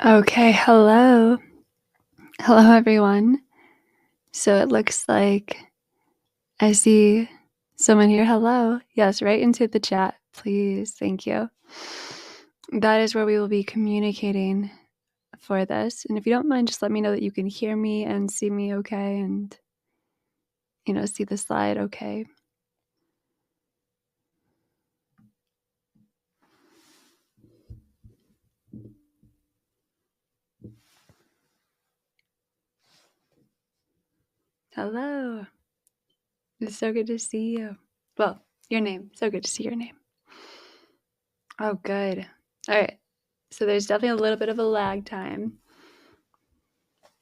Okay, hello. Hello, everyone. So it looks like I see someone here. Hello. Yes, right into the chat, please. Thank you. That is where we will be communicating for this. And if you don't mind, just let me know that you can hear me and see me okay and, see the slide okay. Hello. It's so good to see you. Well, your name. So good to see your name. Oh, good. All right. So there's definitely a little bit of a lag time,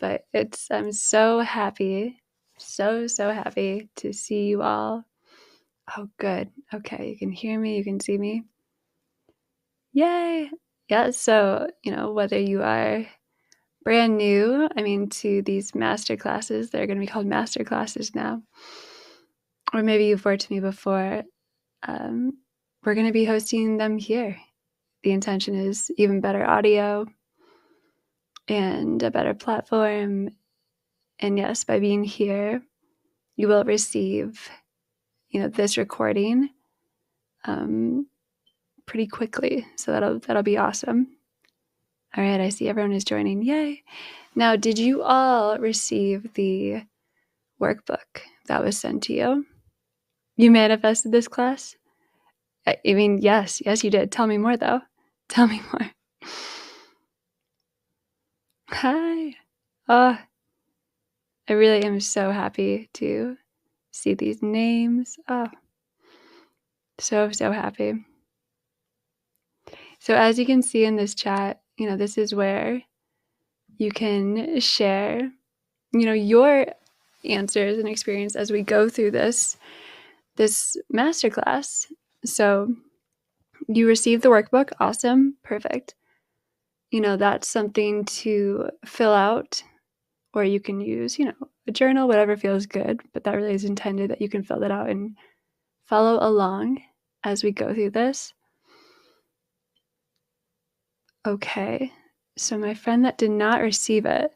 but I'm so happy, so happy to see you all. Oh, good. Okay, you can hear me, you can see me. Yay. Yeah, so, whether you are brand new, to these masterclasses, they're going to be called masterclasses now, or maybe you've worked with me before, we're going to be hosting them here. The intention is even better audio and a better platform. And yes, by being here, you will receive, this recording pretty quickly. So that'll be awesome. All right, I see everyone is joining. Yay. Now, did you all receive the workbook that was sent to you? You manifested this class? Yes, you did. Tell me more, though. Tell me more. Hi. Oh, I really am so happy to see these names. Oh, so happy. So as you can see in this chat, this is where you can share, your answers and experience as we go through this masterclass. So you received the workbook. Awesome. Perfect. That's something to fill out, or you can use, a journal, whatever feels good. But that really is intended that you can fill that out and follow along as we go through this. Okay. So my friend that did not receive it,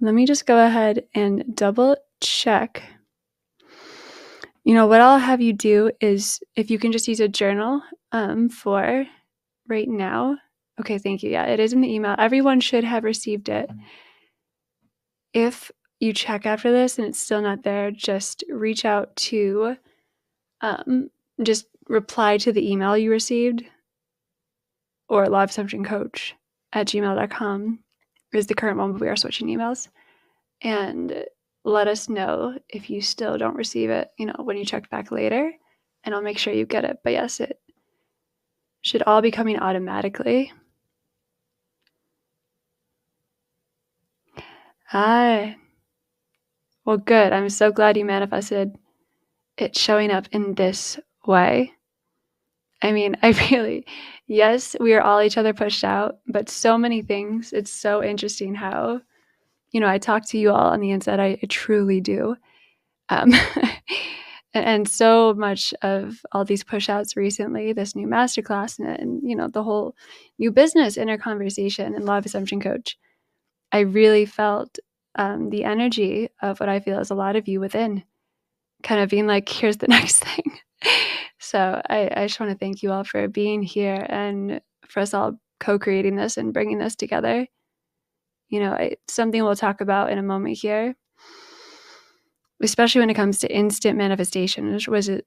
let me just go ahead and double check. What I'll have you do is, if you can just use a journal for right now. Okay, thank you. Yeah, it is in the email. Everyone should have received it. If you check after this and it's still not there, just reach out to, just reply to the email you received, or lawofassumptioncoach@gmail.com is the current one, but we are switching emails. And let us know if you still don't receive it, when you check back later, and I'll make sure you get it. But yes, it should all be coming automatically. Hi. Well, good. I'm so glad you manifested it showing up in this way. Yes, we are all each other pushed out, but so many things. It's so interesting how, I talk to you all on the inside. I truly do. And so much of all these push-outs recently, this new masterclass and the whole new business innerconversation and Lawofassumption coach, I really felt the energy of what I feel is a lot of you within, kind of being like, here's the next thing. So I just want to thank you all for being here and for us all co-creating this and bringing this together. It's something we'll talk about in a moment here, especially when it comes to instant manifestation,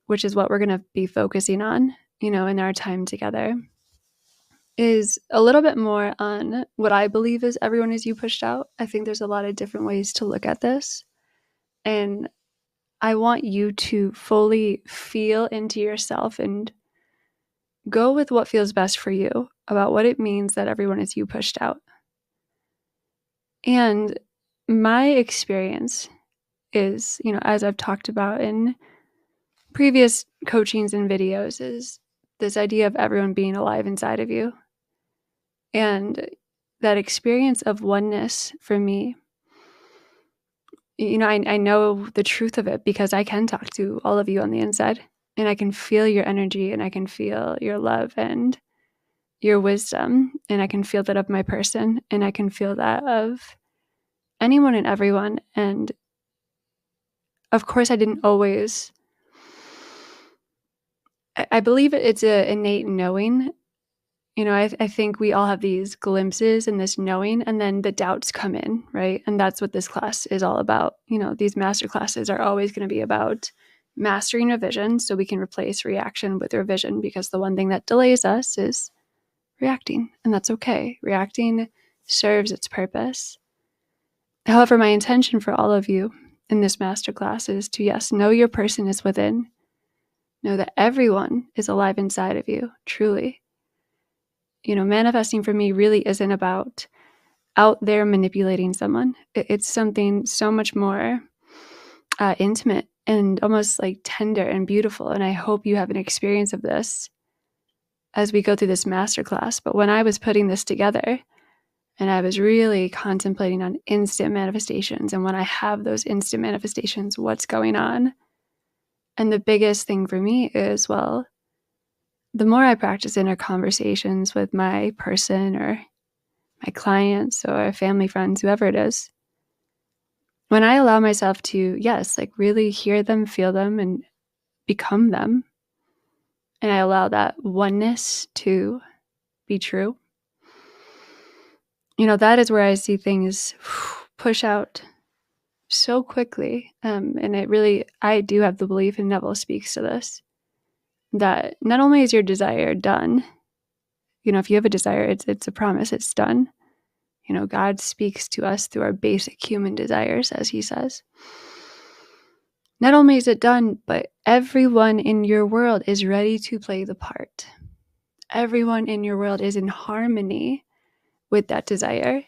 which is what we're going to be focusing on, in our time together, is a little bit more on what I believe is everyone is you pushed out. I think there's a lot of different ways to look at this. And I want you to fully feel into yourself and go with what feels best for you about what it means that everyone is you pushed out. And my experience is, as I've talked about in previous coachings and videos, is this idea of everyone being alive inside of you. And that experience of oneness for me, I know the truth of it because I can talk to all of you on the inside, and I can feel your energy and I can feel your love. And your wisdom, and I can feel that of my person, and I can feel that of anyone and everyone. And of course, I didn't always, I believe it's an innate knowing. I think we all have these glimpses and this knowing, and then the doubts come in, right? And that's what this class is all about. These master classes are always going to be about mastering a vision so we can replace reaction with revision, because the one thing that delays us is reacting, and that's okay. Reacting serves its purpose. However, my intention for all of you in this masterclass is to, yes, know your person is within. Know that everyone is alive inside of you, truly. Manifesting for me really isn't about out there manipulating someone. It's something so much more intimate and almost like tender and beautiful. And I hope you have an experience of this as we go through this masterclass. But when I was putting this together, and I was really contemplating on instant manifestations, and when I have those instant manifestations, what's going on? And the biggest thing for me is, well, the more I practice inner conversations with my person or my clients or family, friends, whoever it is, when I allow myself to, yes, like really hear them, feel them, and become them, and I allow that oneness to be true, that is where I see things push out so quickly. And I do have the belief, and Neville speaks to this, that not only is your desire done, if you have a desire, it's a promise, it's done. God speaks to us through our basic human desires, as he says. Not only is it done, but everyone in your world is ready to play the part. Everyone in your world is in harmony with that desire.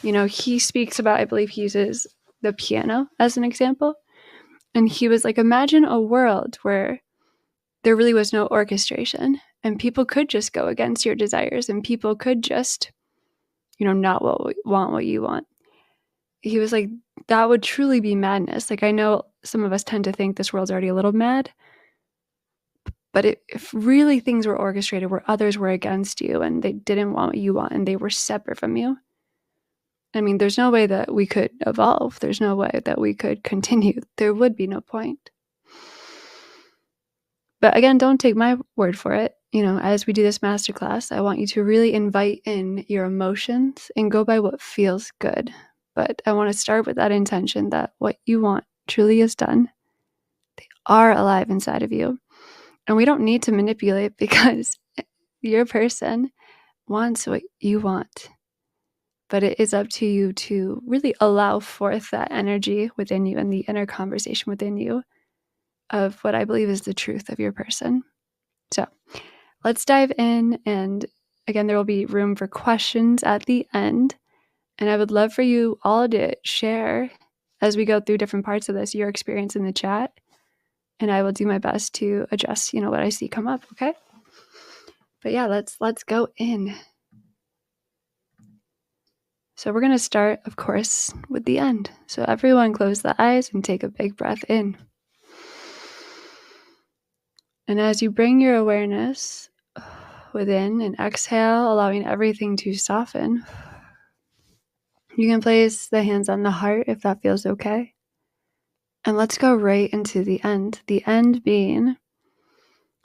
He speaks about, I believe he uses the piano as an example. And he was like, imagine a world where there really was no orchestration, and people could just go against your desires, and people could just, not want what you want. He was like, that would truly be madness. Like, I know some of us tend to think this world's already a little mad, but if really things were orchestrated where others were against you and they didn't want what you want and they were separate from you, I mean, there's no way that we could evolve. There's no way that we could continue. There would be no point. But again, don't take my word for it. As we do this masterclass, I want you to really invite in your emotions and go by what feels good. But I want to start with that intention that what you want truly is done. They are alive inside of you. And we don't need to manipulate, because your person wants what you want. But it is up to you to really allow forth that energy within you and the inner conversation within you of what I believe is the truth of your person. So let's dive in. And again, there will be room for questions at the end. And I would love for you all to share, as we go through different parts of this, your experience in the chat. And I will do my best to address, what I see come up. Okay. But yeah, let's go in. So we're going to start, of course, with the end. So everyone close the eyes and take a big breath in. And as you bring your awareness within and exhale, allowing everything to soften, you can place the hands on the heart if that feels okay. And let's go right into the end. The end being,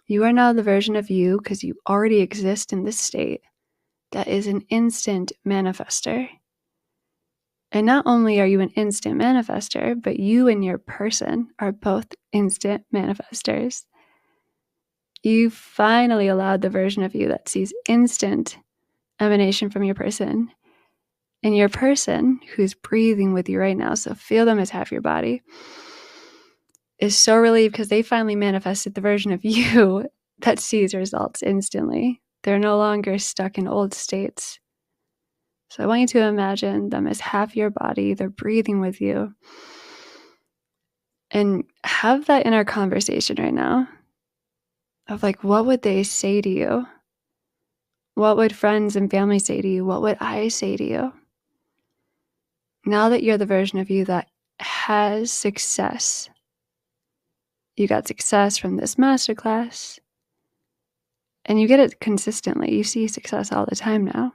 you are now the version of you, because you already exist in this state, that is an instant manifester. And not only are you an instant manifester, but you and your person are both instant manifestors. You finally allowed the version of you that sees instant emanation from your person. And your person, who's breathing with you right now, so feel them as half your body, is so relieved because they finally manifested the version of you that sees results instantly. They're no longer stuck in old states. So I want you to imagine them as half your body. They're breathing with you. And have that inner conversation right now of like, what would they say to you? What would friends and family say to you? What would I say to you? Now that you're the version of you that has success, you got success from this masterclass, And you get it consistently. You see success all the time now.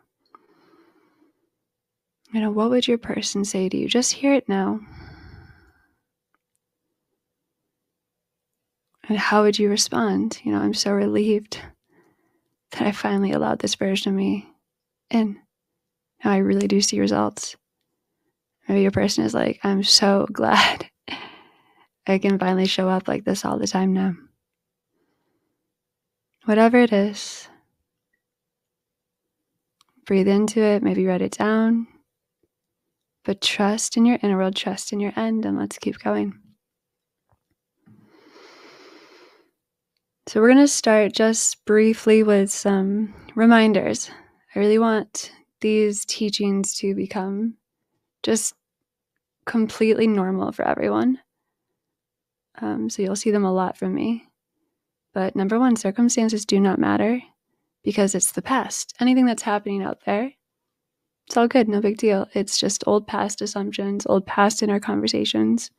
What would your person say to you? Just hear it now. And how would you respond? I'm so relieved that I finally allowed this version of me in. Now I really do see results. Maybe your person is like, I'm so glad I can finally show up like this all the time now. Whatever it is, breathe into it, maybe write it down, but trust in your inner world, trust in your end, and let's keep going. So we're going to start just briefly with some reminders. I really want these teachings to become just completely normal for everyone. So you'll see them a lot from me. But number one, circumstances do not matter because it's the past. Anything that's happening out there, it's all good, no big deal. It's just old past assumptions, old past inner conversations.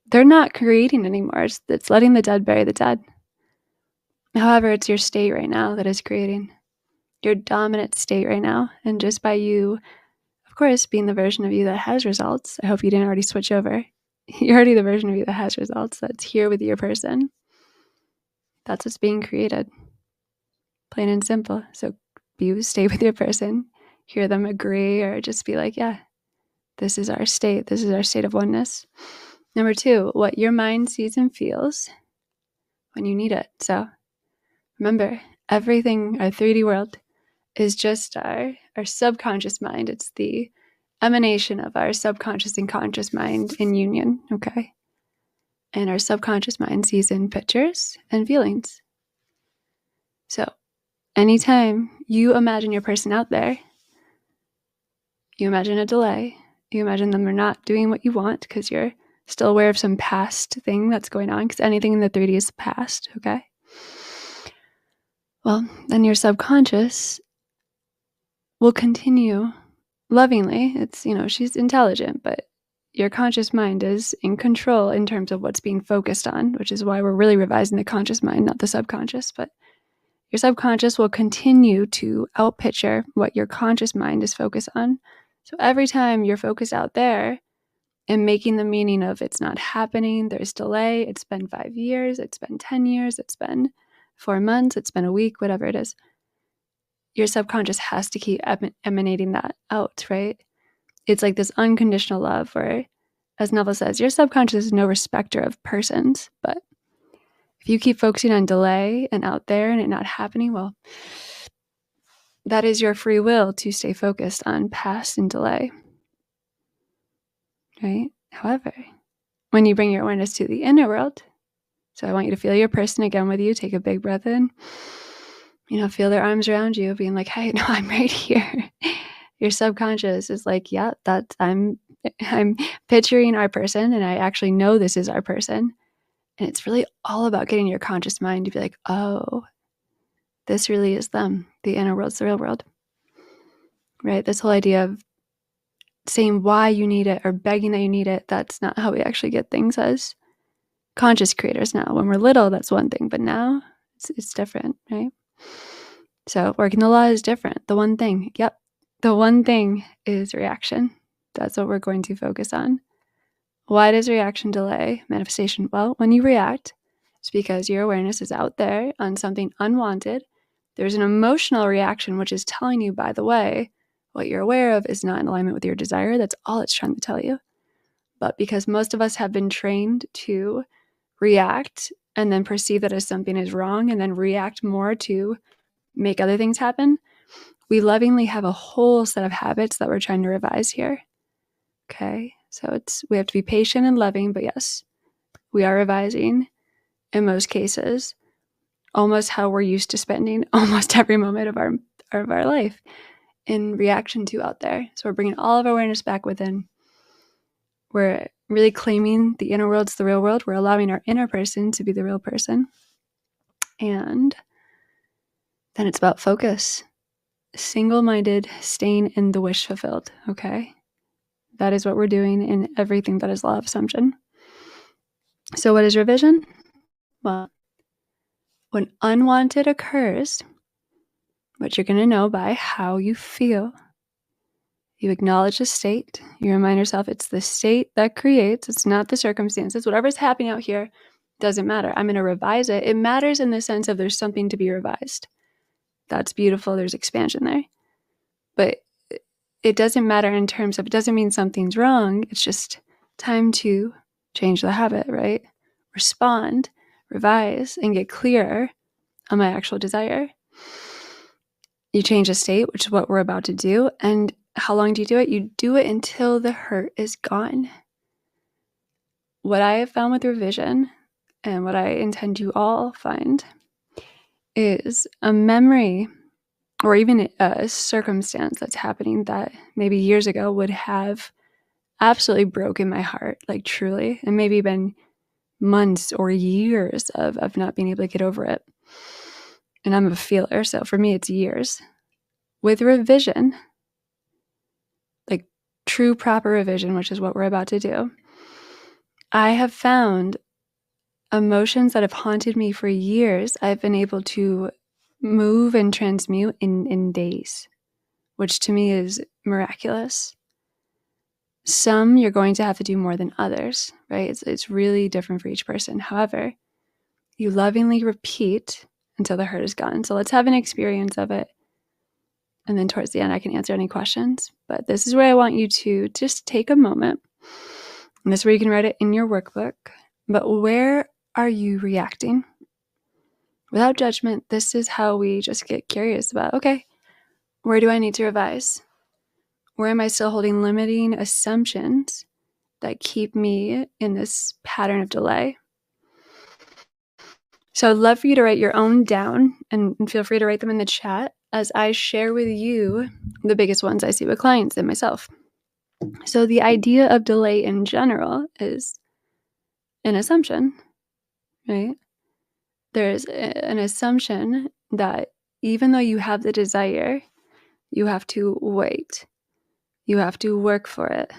They're not creating anymore. It's letting the dead bury the dead. However, it's your state right now that is creating. Your dominant state right now. And just by you, of course, being the version of you that has results, I hope you didn't already switch over. You're already the version of you that has results, that's here with your person. That's what's being created. Plain and simple. So you stay with your person, hear them agree, or just be like, yeah, this is our state. This is our state of oneness. Number two, what your mind sees and feels when you need it. So remember, everything, our 3D world, is just our subconscious mind. It's the emanation of our subconscious and conscious mind in union, okay? And our subconscious mind sees in pictures and feelings. So anytime you imagine your person out there, you imagine a delay, you imagine them are not doing what you want because you're still aware of some past thing that's going on, because anything in the 3D is the past, okay? Well, then your subconscious will continue lovingly. It's, she's intelligent, but your conscious mind is in control in terms of what's being focused on, which is why we're really revising the conscious mind, not the subconscious. But your subconscious will continue to outpicture what your conscious mind is focused on. So every time you're focused out there and making the meaning of it's not happening, there's delay, it's been 5 years, it's been 10 years, it's been 4 months, it's been a week, whatever it is, your subconscious has to keep emanating that out, right? It's like this unconditional love where, as Neville says, your subconscious is no respecter of persons. But if you keep focusing on delay and out there and it not happening, well, that is your free will to stay focused on past and delay, right? However, when you bring your awareness to the inner world, so I want you to feel your person again with you, take a big breath in, feel their arms around you, being like, hey, no, I'm right here. Your subconscious is like, yeah, I'm picturing our person, and I actually know this is our person. And it's really all about getting your conscious mind to be like, oh, this really is them. The inner world's the real world, right? This whole idea of saying why you need it or begging that you need it, that's not how we actually get things as conscious creators now. When we're little, that's one thing, but now it's different, right? So working the law is different. The one thing, the one thing is reaction. That's what we're going to focus on. Why does reaction delay manifestation? Well, when you react, it's because your awareness is out there on something unwanted. There's an emotional reaction, which is telling you, by the way, what you're aware of is not in alignment with your desire. That's all it's trying to tell you. But because most of us have been trained to react and then perceive that as something is wrong and then react more to make other things happen, we lovingly have a whole set of habits that we're trying to revise here. Okay, so we have to be patient and loving, but yes, we are revising in most cases almost how we're used to spending almost every moment of our life in reaction to out there. So we're bringing all of our awareness back within. We're really claiming the inner world's the real world. We're allowing our inner person to be the real person. And then it's about focus. Single-minded, staying in the wish fulfilled, okay? That is what we're doing in everything that is Lawofassumption. So what is your vision? Well, When unwanted occurs, what you're going to know by how you feel, you acknowledge the state. You remind yourself it's the state that creates, it's not the circumstances. Whatever's happening out here doesn't matter. I'm going to revise it. It matters in the sense of there's something to be revised. That's beautiful. There's expansion there. But it doesn't matter in terms of, it doesn't mean something's wrong. It's just time to change the habit, right? Respond, revise, and get clearer on my actual desire. You change the state, which is what we're about to do. And how long do you do it? You do it until the hurt is gone. What I have found with revision, and what I intend you all find, is a memory or even a circumstance that's happening that maybe years ago would have absolutely broken my heart, like truly, and maybe been months or years of not being able to get over it. And I'm a feeler, so for me, it's years. With revision, like true proper revision, which is what we're about to do, I have found emotions that have haunted me for years, I've been able to move and transmute in days, which to me is miraculous. Some you're going to have to do more than others, right? It's really different for each person. However, you lovingly repeat until the hurt is gone. So let's have an experience of it. And then towards the end, I can answer any questions. But this is where I want you to just take a moment. And this is where you can write it in your workbook. But where are you reacting? Without judgment, this is how we just get curious about, okay, where do I need to revise? Where am I still holding limiting assumptions that keep me in this pattern of delay? So I'd love for you to write your own down, and feel free to write them in the chat as I share with you the biggest ones I see with clients and myself. So the idea of delay in general is an assumption, right? There's an assumption that even though you have the desire, you have to wait. You have to work for it.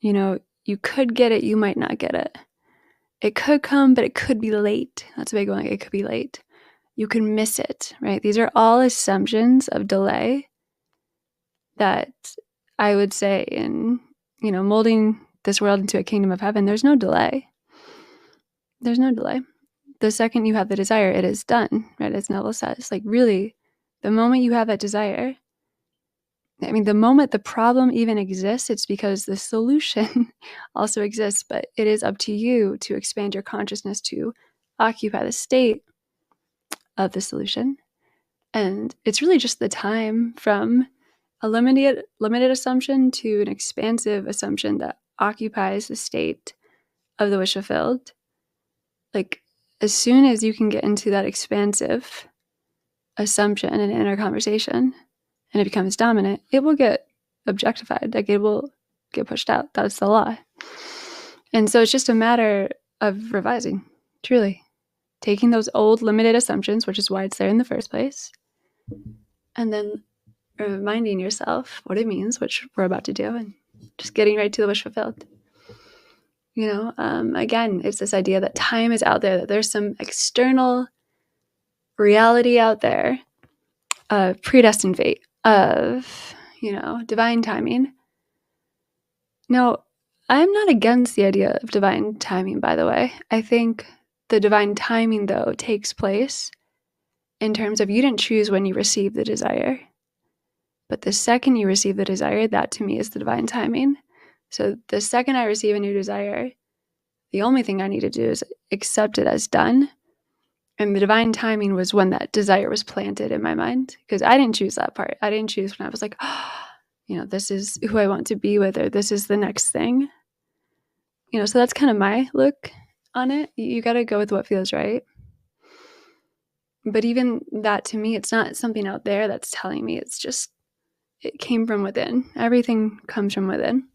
You could get it, you might not get it. It could come, but it could be late. That's a big one. It could be late. You can miss it, right? These are all assumptions of delay that I would say in, molding this world into a kingdom of heaven, there's no delay. There's no delay. The second you have the desire, it is done, right? As Neville says, like really, the moment you have that desire, the moment the problem even exists, it's because the solution also exists, but it is up to you to expand your consciousness to occupy the state of the solution. And it's really just the time from a limited assumption to an expansive assumption that occupies the state of the wish fulfilled. Like, as soon as you can get into that expansive assumption and inner conversation, and it becomes dominant, it will get objectified. Like, it will get pushed out. That's the law. And so it's just a matter of revising, truly. Taking those old limited assumptions, which is why it's there in the first place, and then reminding yourself what it means, which we're about to do, and just getting right to the wish fulfilled. Again, it's this idea that time is out there, that there's some external reality out there of predestined fate, of, divine timing. Now, I'm not against the idea of divine timing, by the way. I think the divine timing, though, takes place in terms of you didn't choose when you receive the desire. But the second you receive the desire, that to me is the divine timing. So the second I receive a new desire, the only thing I need to do is accept it as done. And the divine timing was when that desire was planted in my mind, because I didn't choose that part. I didn't choose when I was like, this is who I want to be with, or this is the next thing. So that's kind of my look on it. You got to go with what feels right. But even that, to me, it's not something out there that's telling me. It's just, it came from within. Everything comes from within.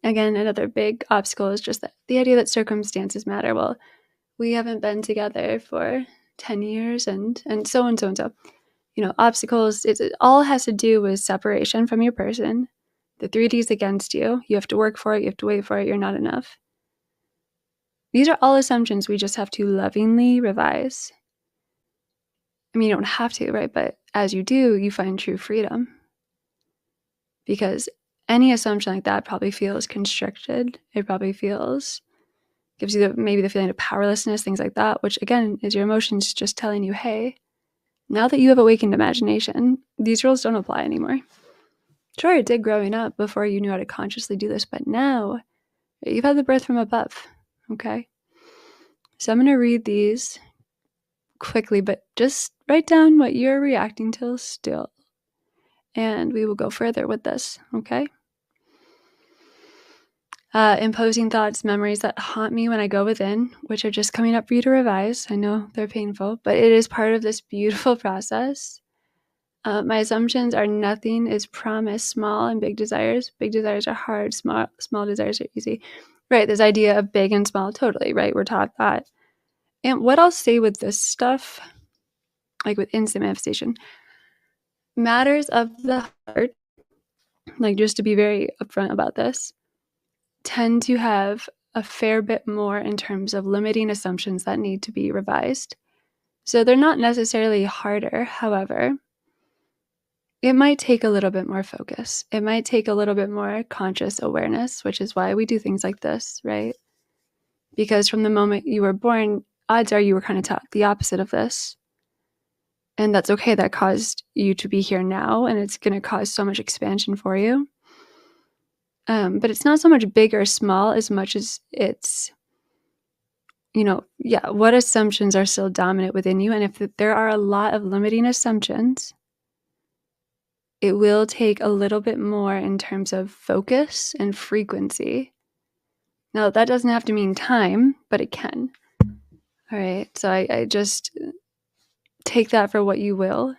Again, another big obstacle is just that the idea that circumstances matter. Well, we haven't been together for 10 years and so and so and so. Obstacles, it all has to do with separation from your person. The 3D's against you. You have to work for it. You have to wait for it. You're not enough. These are all assumptions we just have to lovingly revise. I mean, you don't have to, right? But as you do, you find true freedom. Because any assumption like that probably feels constricted. It probably gives you maybe the feeling of powerlessness, things like that, which again is your emotions just telling you, hey, now that you have awakened imagination, these rules don't apply anymore. Sure, it did growing up before you knew how to consciously do this, but now you've had the birth from above, okay? So I'm going to read these quickly, but just write down what you're reacting to still. And we will go further with this, okay? Imposing thoughts, memories that haunt me when I go within, which are just coming up for you to revise. I know they're painful, but it is part of this beautiful process. My assumptions are nothing is promised, small and big desires. Big desires are hard, small desires are easy. Right, this idea of big and small, totally, right? We're taught that. And what I'll say with this stuff, like with instant manifestation, matters of the heart, like just to be very upfront about this, tend to have a fair bit more in terms of limiting assumptions that need to be revised. So they're not necessarily harder, however, it might take a little bit more focus. It might take a little bit more conscious awareness, which is why we do things like this, right? Because from the moment you were born, odds are you were kind of taught the opposite of this. And that's okay. That caused you to be here now, and it's going to cause so much expansion for you. But it's not so much big or small as much as it's, what assumptions are still dominant within you. And if there are a lot of limiting assumptions, it will take a little bit more in terms of focus and frequency. Now, that doesn't have to mean time, but it can. All right. So I just take that for what you will.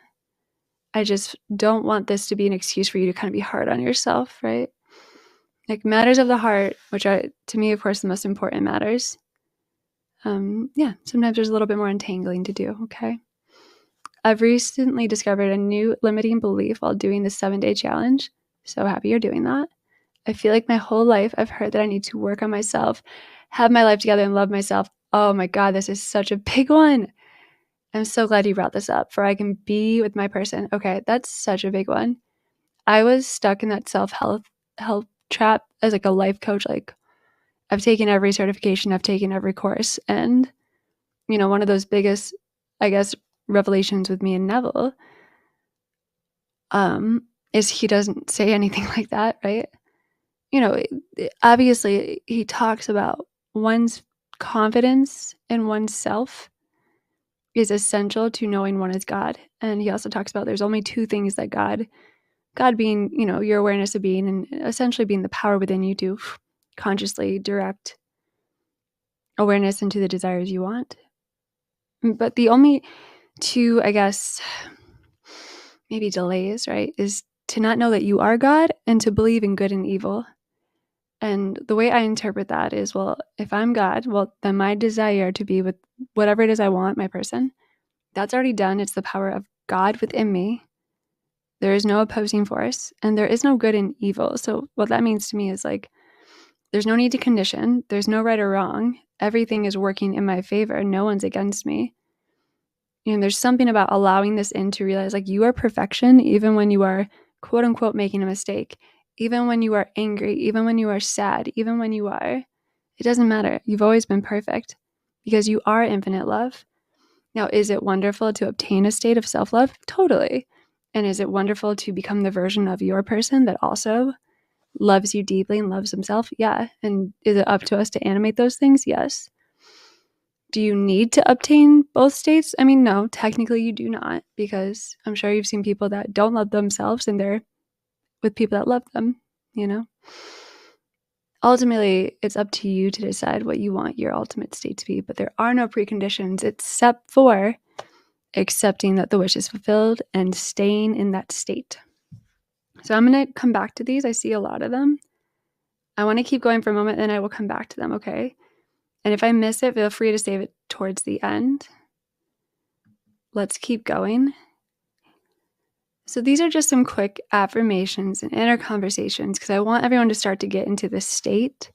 I just don't want this to be an excuse for you to kind of be hard on yourself, right? Like matters of the heart, which are, to me, of course, the most important matters. Sometimes there's a little bit more untangling to do, okay? I've recently discovered a new limiting belief while doing the 7-day challenge. So happy you're doing that. I feel like my whole life I've heard that I need to work on myself, have my life together, and love myself. Oh my God, this is such a big one. I'm so glad you brought this up, for I can be with my person. Okay, that's such a big one. I was stuck in that self-help trap as like a life coach. Like I've taken every certification, I've taken every course. And, one of those biggest, I guess, revelations with me and Neville is he doesn't say anything like that, right? Obviously he talks about one's confidence in oneself is essential to knowing one is God. And he also talks about there's only two things that God being, your awareness of being, and essentially being the power within you to consciously direct awareness into the desires you want. But the only two, I guess, maybe delays, right, is to not know that you are God and to believe in good and evil. And the way I interpret that is, well, if I'm God, well, then my desire to be with whatever it is I want, my person, that's already done. It's the power of God within me. There is no opposing force, and there is no good and evil. So what that means to me is like, there's no need to condition. There's no right or wrong. Everything is working in my favor. No one's against me. There's something about allowing this in to realize like you are perfection, even when you are quote unquote making a mistake, even when you are angry, even when you are sad, even when you are, it doesn't matter. You've always been perfect because you are infinite love. Now, is it wonderful to obtain a state of self-love? Totally. And is it wonderful to become the version of your person that also loves you deeply and loves himself? Yeah. And is it up to us to animate those things? Yes. Do you need to obtain both states? I mean, no, technically you do not, because I'm sure you've seen people that don't love themselves and they're with people that love them, Ultimately, it's up to you to decide what you want your ultimate state to be, but there are no preconditions except for accepting that the wish is fulfilled and staying in that state. So I'm going to come back to these. I see a lot of them. I want to keep going for a moment, and I will come back to them, okay? And if I miss it, feel free to save it towards the end. Let's keep going. So these are just some quick affirmations and inner conversations because I want everyone to start to get into this state,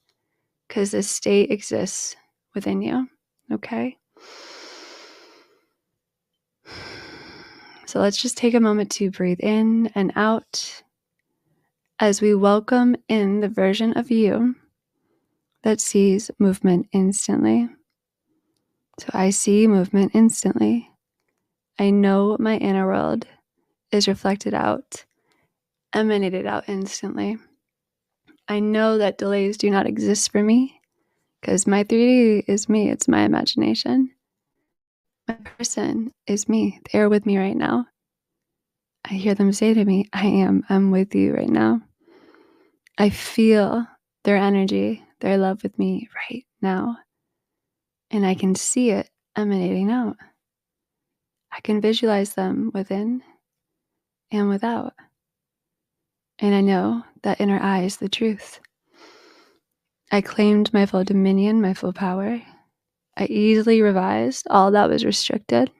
because this state exists within you. Okay? So let's just take a moment to breathe in and out as we welcome in the version of you that sees movement instantly. So I see movement instantly. I know my inner world is reflected out, emanated out instantly. I know that delays do not exist for me because my 3D is me. It's my imagination. My person is me. They are with me right now. I hear them say to me, I'm with you right now. I feel their energy, their love with me right now. And I can see it emanating out. I can visualize them within and without. And I know that inner eye is the truth. I claimed my full dominion, my full power. I easily revised all that was restricted,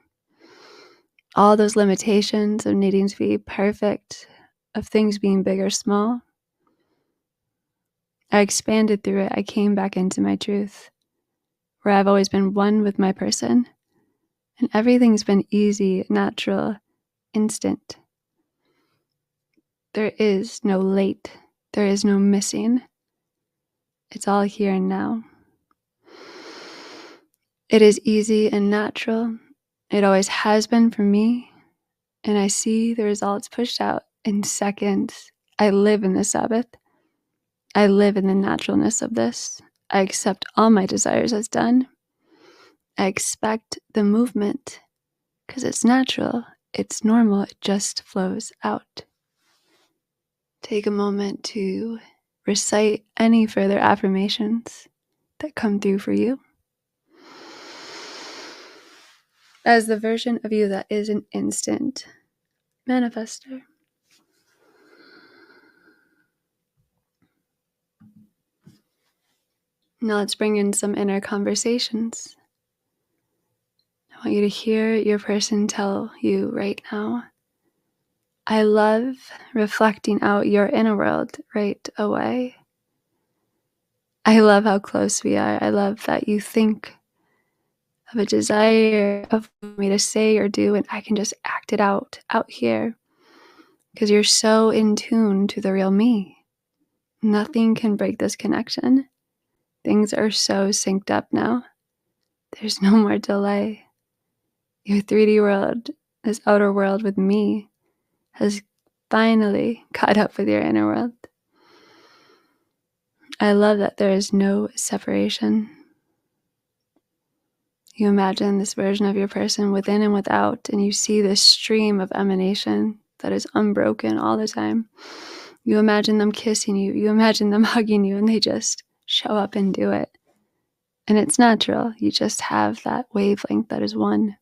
all those limitations of needing to be perfect, of things being big or small. I expanded through it. I came back into my truth, where I've always been one with my person, and everything's been easy, natural, instant. There is no late. There is no missing. It's all here and now. It is easy and natural. It always has been for me, and I see the results pushed out in seconds. I live in the Sabbath. I live in the naturalness of this. I accept all my desires as done. I expect the movement because it's natural, it's normal, it just flows out. Take a moment to recite any further affirmations that come through for you. As the version of you that is an instant manifester. Now let's bring in some inner conversations. I want you to hear your person tell you right now, I love reflecting out your inner world right away. I love how close we are. I love that you think of a desire of me to say or do, and I can just act it out here. Because you're so in tune to the real me. Nothing can break this connection. Things are so synced up now. There's no more delay. Your 3D world, this outer world with me, has finally caught up with your inner world. I love that there is no separation. You imagine this version of your person within and without, and you see this stream of emanation that is unbroken all the time. You imagine them kissing you. You imagine them hugging you, and they just show up and do it. And it's natural. You just have that wavelength that is one.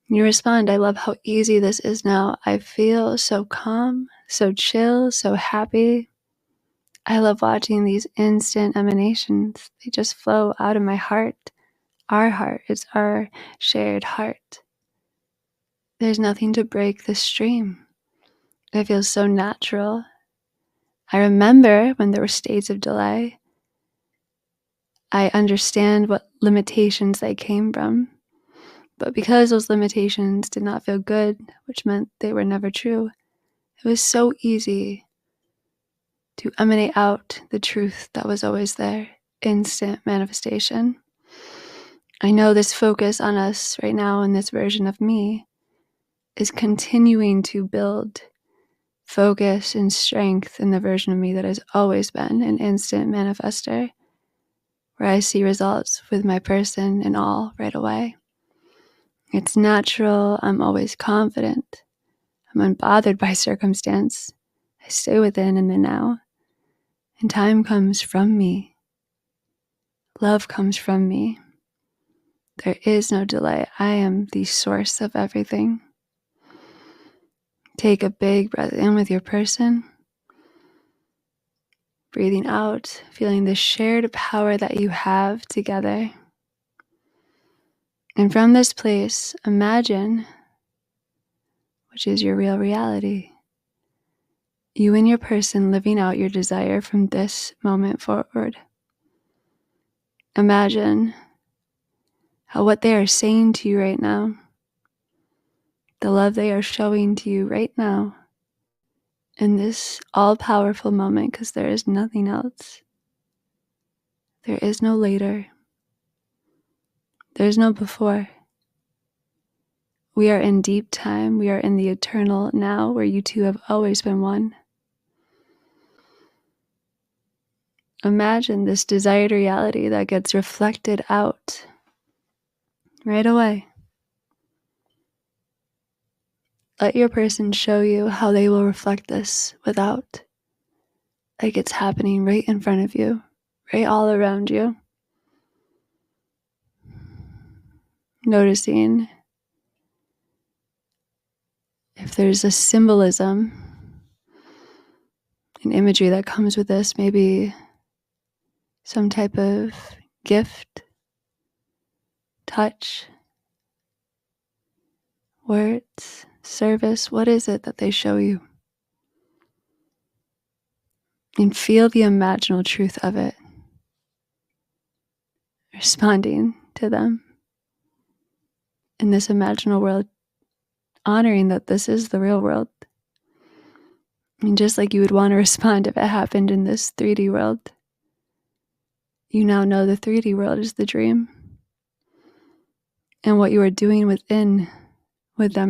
You respond, I love how easy this is now. I feel so calm, so chill, so happy. I love watching these instant emanations. They just flow out of my heart. Our heart. It's our shared heart. There's nothing to break the stream. It feels so natural. I remember when there were states of delay. I understand what limitations they came from. But because those limitations did not feel good, which meant they were never true, it was so easy to emanate out the truth that was always there, instant manifestation. I know this focus on us right now in this version of me is continuing to build focus and strength in the version of me that has always been an instant manifester, where I see results with my person and all right away. It's natural. I'm always confident. I'm unbothered by circumstance. I stay within in the now. And time comes from me. Love comes from me. There is no delay. I am the source of everything. Take a big breath in with your person. Breathing out, feeling the shared power that you have together. And from this place, imagine, which is your real reality, you and your person living out your desire from this moment forward. Imagine how what they are saying to you right now, the love they are showing to you right now, in this all-powerful moment, because there is nothing else. There is no later. There's no before. We are in deep time. We are in the eternal now, where you two have always been one. Imagine this desired reality that gets reflected out right away. Let your person show you how they will reflect this without. Like it's happening right in front of you, right all around you. Noticing if there's a symbolism, an imagery that comes with this, maybe some type of gift, touch, words, service. What is it that they show you? And feel the imaginal truth of it. Responding to them in this imaginal world, honoring that this is the real world. And just like you would want to respond if it happened in this 3D world, you now know the 3D world is the dream. And what you are doing with them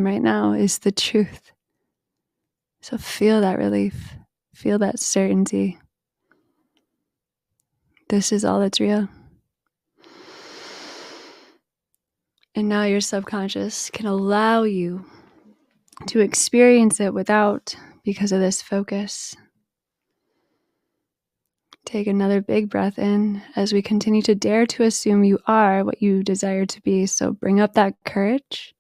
right now is the truth. So feel that relief. Feel that certainty. This is all that's real. And now your subconscious can allow you to experience it without, because of this focus. Take another big breath in as we continue to dare to assume you are what you desire to be. So bring up that courage.